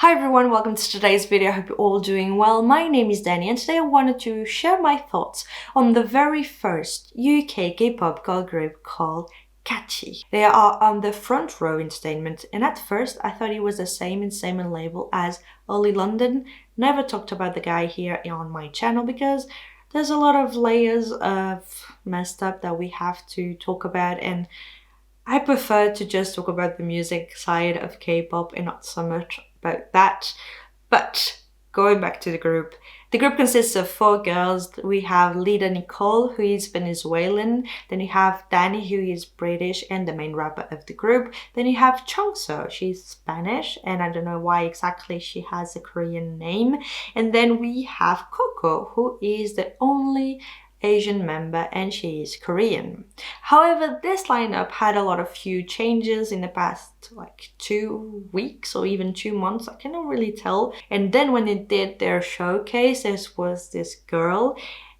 Hi everyone, welcome to today's video. I hope you're all doing well. My name is Danny and today I wanted to share my thoughts on the very first UK K-pop girl group called KAACHI. They are on the front row entertainment, and at first I thought it was the same in label as Oli London. Never talked about the guy here on my channel because there's a lot of layers of messed up that we have to talk about, and I prefer to just talk about the music side of K-pop and not so much about that. But going back to the group consists of 4 girls. We have leader Nicole, who is Venezuelan. Then you have Danny, who is British and the main rapper of the group. Then you have Chongso, she's Spanish, and I don't know why exactly she has a Korean name. And then we have Coco, who is the only Asian member, and she is Korean. However, this lineup had a lot of few changes in the past like 2 weeks or even 2 months, I cannot really tell. And then when they did their showcase, there was this girl,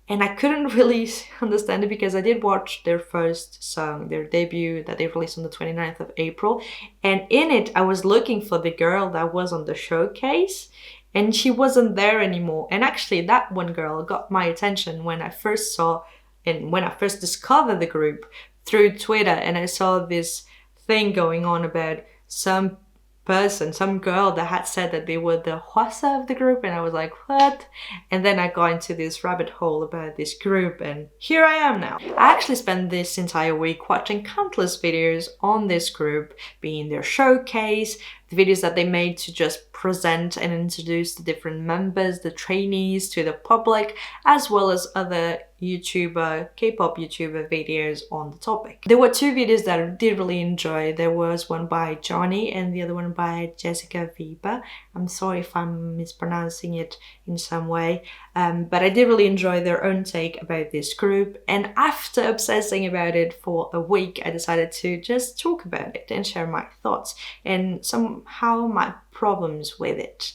and I couldn't really understand it because I did watch their first song, their debut that they released on the 29th of April, and in it I was looking for the girl that was on the showcase, and she wasn't there anymore. And actually that one girl got my attention when I first saw and when I first discovered the group through Twitter, and I saw this thing going on about some girl that had said that they were the Hwasa of the group, and I was like, what? And then I got into this rabbit hole about this group, and here I am now. I actually spent this entire week watching countless videos on this group, being their showcase, the videos that they made to just present and introduce the different members, the trainees to the public, as well as other K-pop YouTuber videos on the topic. There were 2 videos that I did really enjoy. There was one by Johnny and the other one by Jessica Viva. I'm sorry if I'm mispronouncing it in some way, but I did really enjoy their own take about this group. And after obsessing about it for a week, I decided to just talk about it and share my thoughts and somehow my problems with it.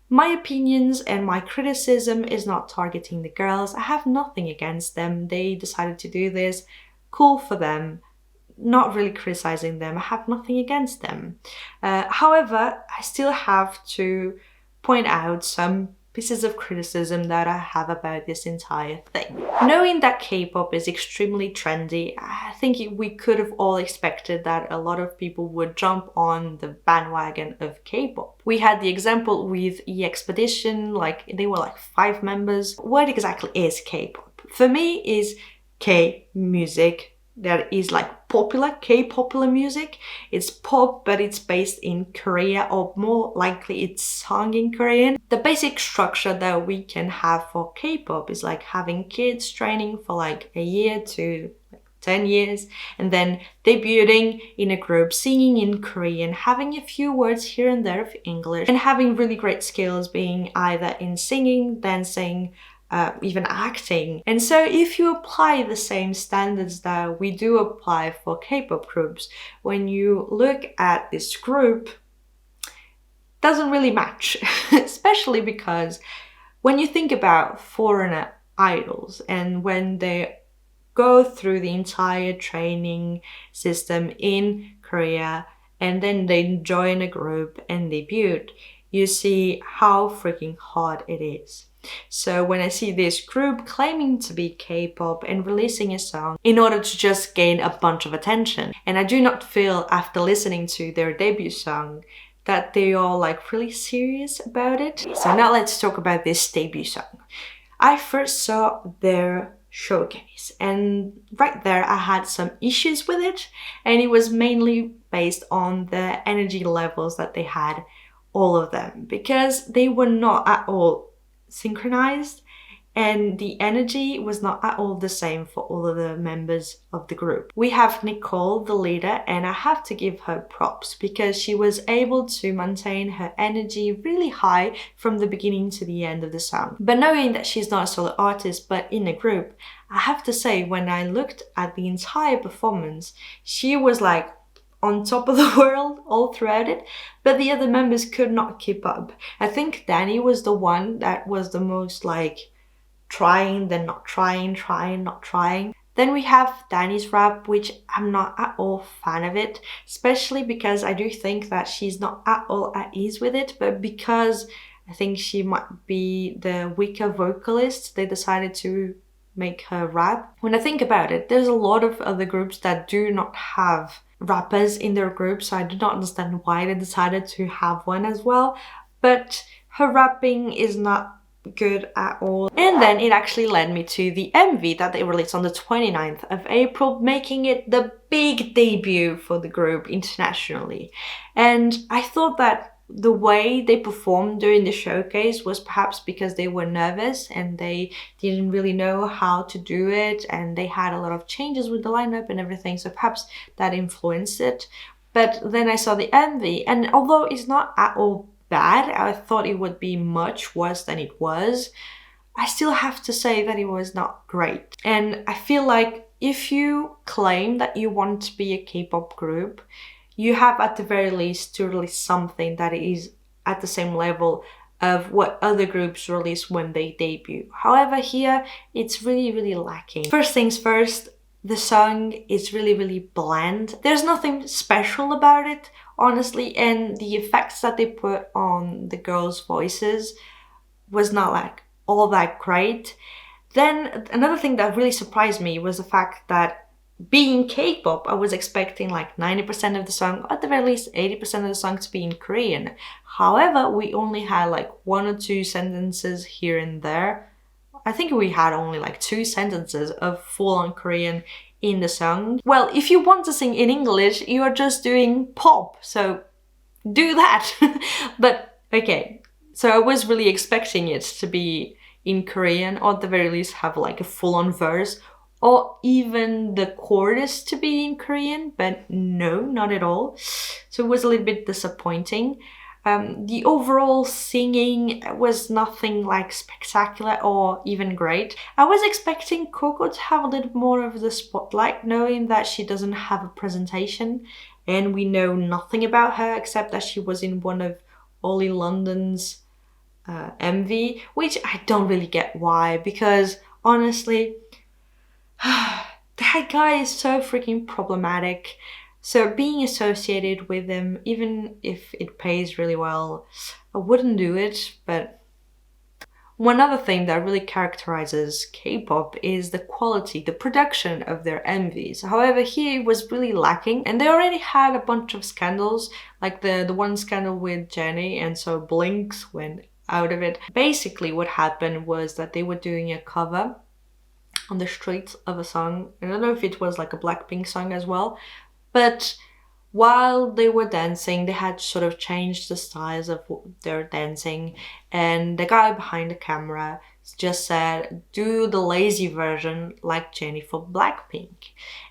My opinions and my criticism is not targeting the girls. I have nothing against them. They decided to do this. Cool for them. Not really criticizing them. I have nothing against them. However, I still have to point out some pieces of criticism that I have about this entire thing. Knowing that K-pop is extremely trendy, I think we could have all expected that a lot of people would jump on the bandwagon of K-pop. We had the example with Expedition, like they were like 5 members. What exactly is K-pop? For me, is K-music that is like K-popular music. It's pop, but it's based in Korea, or more likely it's sung in Korean. The basic structure that we can have for K-pop is like having kids training for like a year to 10 years, and then debuting in a group, singing in Korean, having a few words here and there of English, and having really great skills being either in singing, dancing, even acting. And so if you apply the same standards that we do apply for K-pop groups, when you look at this group, it doesn't really match. Especially because when you think about foreigner idols and when they go through the entire training system in Korea and then they join a group and debut, you see how freaking hard it is. So when I see this group claiming to be K-pop and releasing a song in order to just gain a bunch of attention, and I do not feel after listening to their debut song that they are like really serious about it. So now let's talk about this debut song. I first saw their showcase, and right there I had some issues with it, and it was mainly based on the energy levels that they had, all of them, because they were not at all synchronized, and the energy was not at all the same for all of the members of the group. We have Nicole, the leader, and I have to give her props because she was able to maintain her energy really high from the beginning to the end of the song. But knowing that she's not a solo artist but in a group, I have to say when I looked at the entire performance, she was like on top of the world all throughout it, but the other members could not keep up. I think Danny was the one that was the most like trying, then not trying, not trying. Then we have Danny's rap, which I'm not at all fan of it, especially because I do think that she's not at all at ease with it, but because I think she might be the weaker vocalist, they decided to make her rap. When I think about it, there's a lot of other groups that do not have rappers in their group, so I do not understand why they decided to have one as well. But her rapping is not good at all. And then it actually led me to the MV that they released on the 29th of April, making it the big debut for the group internationally. And I thought that the way they performed during the showcase was perhaps because they were nervous and they didn't really know how to do it, and they had a lot of changes with the lineup and everything, so perhaps that influenced it. But then I saw the MV, and although it's not at all bad, I thought it would be much worse than it was, I still have to say that it was not great. And I feel like if you claim that you want to be a K-pop group, you have at the very least to release something that is at the same level of what other groups release when they debut. However, here it's really lacking. First things first, the song is really bland. There's nothing special about it, honestly, and the effects that they put on the girls' voices was not like all that great. Then another thing that really surprised me was the fact that being K-pop, I was expecting like 90% of the song, or at the very least 80% of the song to be in Korean. However, we only had like 1 or 2 sentences here and there. I think we had only like 2 sentences of full-on Korean in the song. Well, if you want to sing in English, you are just doing pop, so do that. But okay, so I was really expecting it to be in Korean, or at the very least have like a full-on verse, or even the chorus to be in Korean, but no, not at all. So it was a little bit disappointing. The overall singing was nothing like spectacular or even great. I was expecting Coco to have a little more of the spotlight, knowing that she doesn't have a presentation and we know nothing about her except that she was in one of Ollie London's MV, which I don't really get why, because honestly, that guy is so freaking problematic. So being associated with him, even if it pays really well, I wouldn't do it. But one other thing that really characterizes K-pop is the quality, the production of their MVs. However, here it was really lacking, and they already had a bunch of scandals, like the one scandal with Jennie, and so Blinks went out of it. Basically what happened was that they were doing a cover on the streets of a song. I don't know if it was like a Blackpink song as well, but while they were dancing, they had sort of changed the styles of their dancing, and the guy behind the camera just said, do the lazy version like Jennie for Blackpink.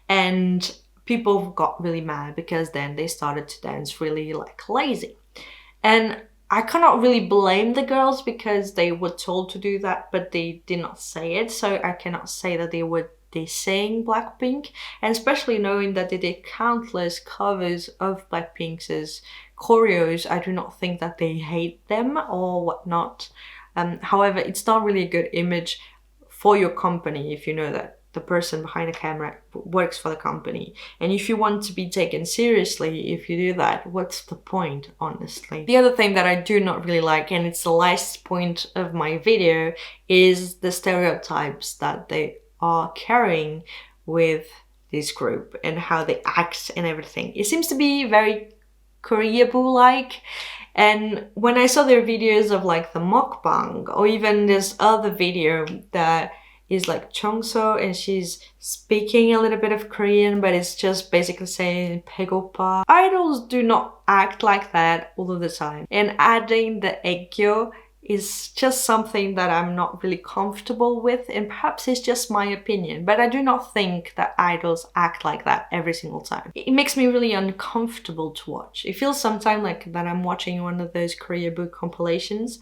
And people got really mad because then they started to dance really like lazy. And I cannot really blame the girls because they were told to do that, but they did not say it, so I cannot say that they were dissing Blackpink, and especially knowing that they did countless covers of Blackpink's choreos, I do not think that they hate them or whatnot. However, it's not really a good image for your company if you know that the person behind the camera works for the company. And if you want to be taken seriously, if you do that, what's the point, honestly? The other thing that I do not really like, and it's the last point of my video, is the stereotypes that they are carrying with this group and how they act and everything. It seems to be very koreaboo-like. And when I saw their videos of like the mukbang, or even this other video that is like Chongso and she's speaking a little bit of Korean, but it's just basically saying pegopa. Idols do not act like that all of the time. And adding the aegyo is just something that I'm not really comfortable with, and perhaps it's just my opinion, but I do not think that idols act like that every single time. It makes me really uncomfortable to watch. It feels sometimes like that I'm watching one of those koreaboo compilations,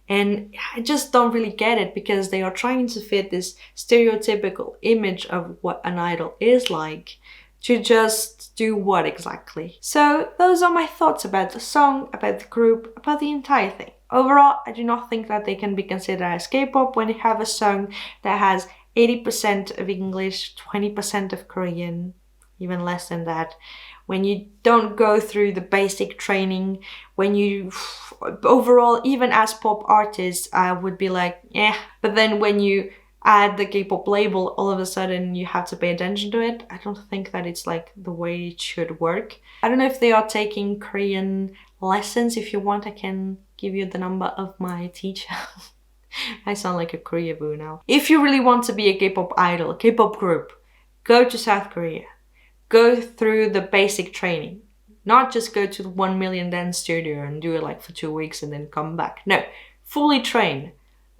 and I just don't really get it because they are trying to fit this stereotypical image of what an idol is like to just do what exactly? So those are my thoughts about the song, about the group, about the entire thing. Overall, I do not think that they can be considered as K-pop when you have a song that has 80% of English, 20% of Korean, even less than that. When you don't go through the basic training, when you overall, even as pop artists, I would be like, yeah. But then when you add the K-pop label, all of a sudden you have to pay attention to it. I don't think that it's like the way it should work. I don't know if they are taking Korean lessons. If you want, I can give you the number of my teacher. I sound like a koreaboo now. If you really want to be a K-pop idol, K-pop group, go to South Korea. Go through the basic training. Not just go to the 1 million dance studio and do it like for 2 weeks and then come back. No, fully train.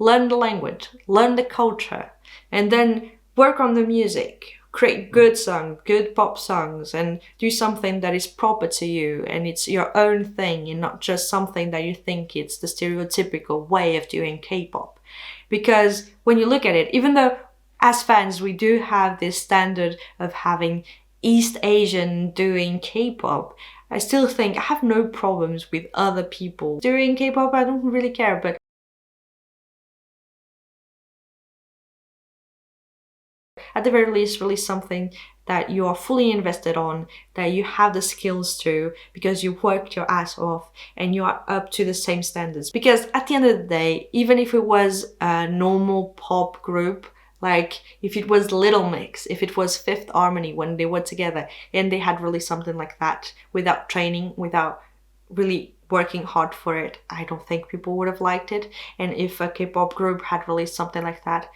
Learn the language, learn the culture, and then work on the music. Create good songs, good pop songs, and do something that is proper to you and it's your own thing and not just something that you think it's the stereotypical way of doing K-pop. Because when you look at it, even though as fans we do have this standard of having East Asian doing K-pop, I still think I have no problems with other people doing K-pop. I don't really care, but at the very least, release something that you are fully invested on, that you have the skills to, because you worked your ass off and you are up to the same standards. Because at the end of the day, even if it was a normal pop group, like if it was Little Mix, if it was Fifth Harmony when they were together and they had released something like that without training, without really working hard for it, I don't think people would have liked it. And if a K-pop group had released something like that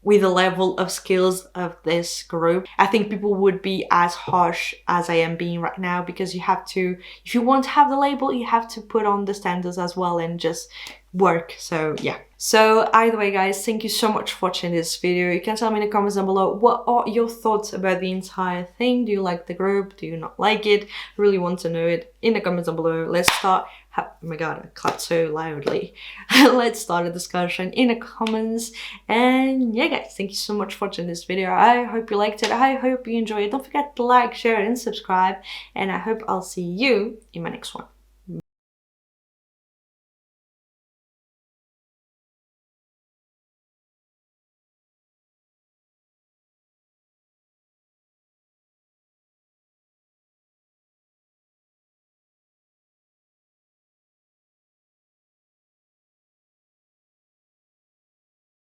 with the level of skills of this group, I think people would be as harsh as I am being right now, because you have to, if you want to have the label, you have to put on the standards as well and just work. So yeah. So either way, guys, thank you so much for watching this video. You can tell me in the comments down below, what are your thoughts about the entire thing? Do you like the group? Do you not like it? I really want to know it in the comments down below. Let's start. Oh my god, I clapped so loudly. Let's start a discussion in the comments. And yeah, guys, thank you so much for watching this video. I hope you liked it. I hope you enjoyed it. Don't forget to like, share, and subscribe. And I hope I'll see you in my next one.